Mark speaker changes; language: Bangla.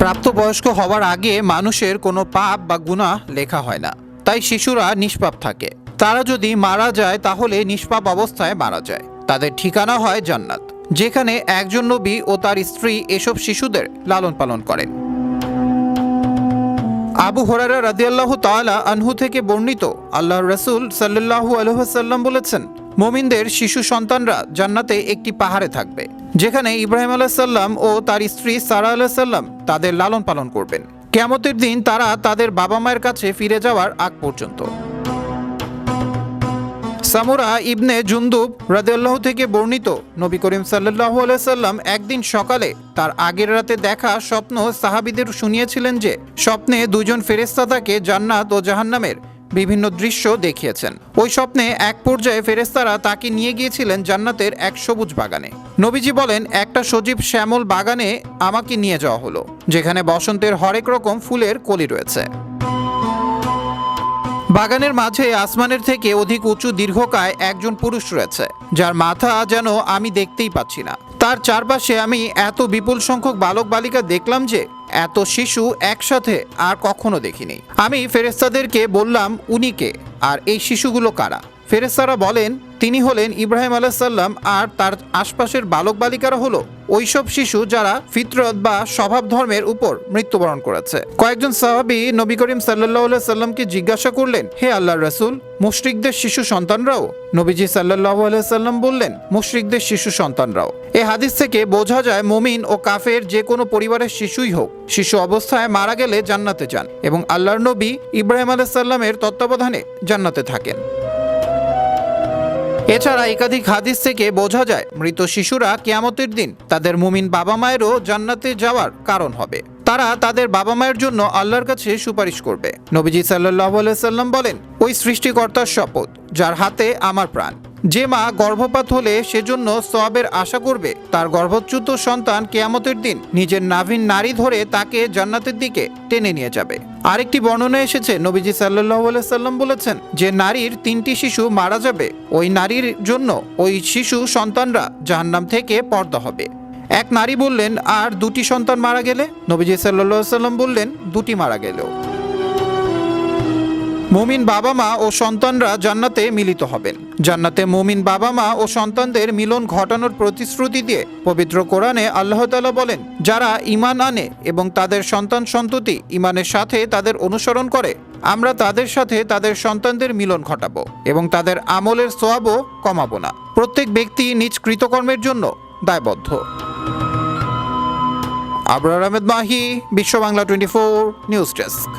Speaker 1: প্রাপ্তবয়স্ক হওয়ার আগে মানুষের কোনো পাপ বা গুনাহ লেখা হয় না, তাই শিশুরা নিষ্পাপ থাকে। তারা যদি মারা যায় তাহলে নিষ্পাপ অবস্থায় মারা যায়। তাদের ঠিকানা হয় জান্নাত, যেখানে একজন নবী ও তার স্ত্রী এসব শিশুদের লালন পালন করেন। আবু হুরায়রা রাদিয়াল্লাহু তাআলা আনহু থেকে বর্ণিত, আল্লাহর রাসূল সাল্লাল্লাহু আলাইহি ওয়াসাল্লাম বলেছেন, মুমিনদের শিশু সন্তানরা জান্নাতে একটি পাহাড়ে থাকবে, যেখানে ইব্রাহিম আলাইহিস সালাম ও তার স্ত্রী সারা আলাইহিস সালাম তাদের লালন পালন করবেন, কিয়ামতের দিন তারা তাদের বাবা মায়ের কাছে ফিরে যাওয়ার আগ পর্যন্ত। সামুরা ইবনে জুনদুব রাদিয়াল্লাহু থেকে বর্ণিত, নবী করিম সাল্লাল্লাহু আলাইহি সাল্লাম একদিন সকালে তার আগের রাতে দেখা স্বপ্ন সাহাবীদের শুনিয়েছিলেন যে স্বপ্নে দুজন ফেরেশতা তাকে জান্নাত ও জাহান্নামের বিভিন্ন দৃশ্য দেখিয়েছেন। ওই স্বপ্নে এক পর্যায়ে ফেরেশতারা তাকে নিয়ে গিয়েছিলেন জান্নাতের এক সবুজ বাগানে। নবীজি বলেন, একটা সজীব শ্যামল বাগানে আমাকে নিয়ে যাওয়া হলো, যেখানে বসন্তের হরেক রকম ফুলের কলি রয়েছে। বাগানের মাঝে আসমানের থেকে অধিক উঁচু দীর্ঘকায় একজন পুরুষ রয়েছে, যার মাথা যেন আমি দেখতেই পাচ্ছি না। তার চারপাশে আমি এত বিপুল সংখ্যক বালক বালিকা দেখলাম যে এত শিশু একসাথে আর কখনো দেখিনি। আমি ফেরেশতাদেরকে বললাম, উনি কে আর এই শিশুগুলো কারা? ফেরেশতারা বলেন, তিনি হলেন ইব্রাহিম আলাইহিস সালাম, আর তার আশপাশের বালক বালিকারা হলো ওইসব শিশু যারা ফিতরত বা স্বভাব ধর্মের উপর মৃত্যুবরণ করেছে। কয়েকজন সাহাবী নবী করিম সাল্লাল্লাহু আলাইহি সাল্লামকে জিজ্ঞাসা করলেন, হে আল্লাহর রাসূল, মুশরিকদের শিশু সন্তানরাও? নবীজি সাল্লাল্লাহু আলাইহি সাল্লাম বললেন, মুশরিকদের শিশু সন্তানরাও। এই হাদিস থেকে বোঝা যায়, মুমিন ও কাফের যে কোনো পরিবারের শিশুই হোক, শিশু অবস্থায় মারা গেলে জান্নাতে যান এবং আল্লাহর নবী ইব্রাহিম আলাইহিস সালামের তত্ত্বাবধানে জান্নাতে থাকেন। এছাড়া একাধিক হাদিস থেকে বোঝা যায়, মৃত শিশুরা কিয়ামতের দিন তাদের মুমিন বাবা মায়েরও জান্নাতে যাওয়ার কারণ হবে। তারা তাদের বাবা মায়ের জন্য আল্লাহর কাছে সুপারিশ করবে। নবীজি সাল্লাল্লাহু আলাইহি সাল্লাম বলেন, ওই সৃষ্টিকর্তার শপথ, যার হাতে আমার প্রাণ, যে মা গর্ভপাত হলে সেজন্য সওয়াবের আশা করবে, তার গর্ভচ্যুত সন্তান কিয়ামতের দিন নিজের নাভিন নাড়ি ধরে তাকে জান্নাতের দিকে টেনে নিয়ে যাবে। আরেকটি বর্ণনায় এসেছে, নবীজি সাল্লাল্লাহু আলাইহি সাল্লাম বলেছেন, যে নারীর 3টি শিশু মারা যাবে, ওই নারীর জন্য ওই শিশু সন্তানরা জাহান্নাম থেকে পর্দা হবে। এক নারী বললেন, আর 2টি সন্তান মারা গেলে? নবীজি সাল্লাল্লাহু আলাইহি সাল্লাম বললেন, 2টি মারা গেলেও। মুমিন বাবা মা ও সন্তানরা জান্নাতে মিলিত হবেন। জান্নাতে মুমিন বাবা মা ও সন্তানদের মিলন ঘটানোর প্রতিশ্রুতি দিয়ে পবিত্র কোরআনে আল্লাহ তাআলা বলেন, যারা ঈমান আনে এবং তাদের সন্তান সন্ততি ঈমানের সাথে তাদের অনুসরণ করে, আমরা তাদের সাথে তাদের সন্তানদের মিলন ঘটাবো এবং তাদের আমলের সওয়াবও কমাবো না। প্রত্যেক ব্যক্তি নিজ কৃতকর্মের জন্য দায়বদ্ধ। আবরার আহমেদ মাহি, বিশ্ব বাংলা 24 নিউজ ডেস্ক।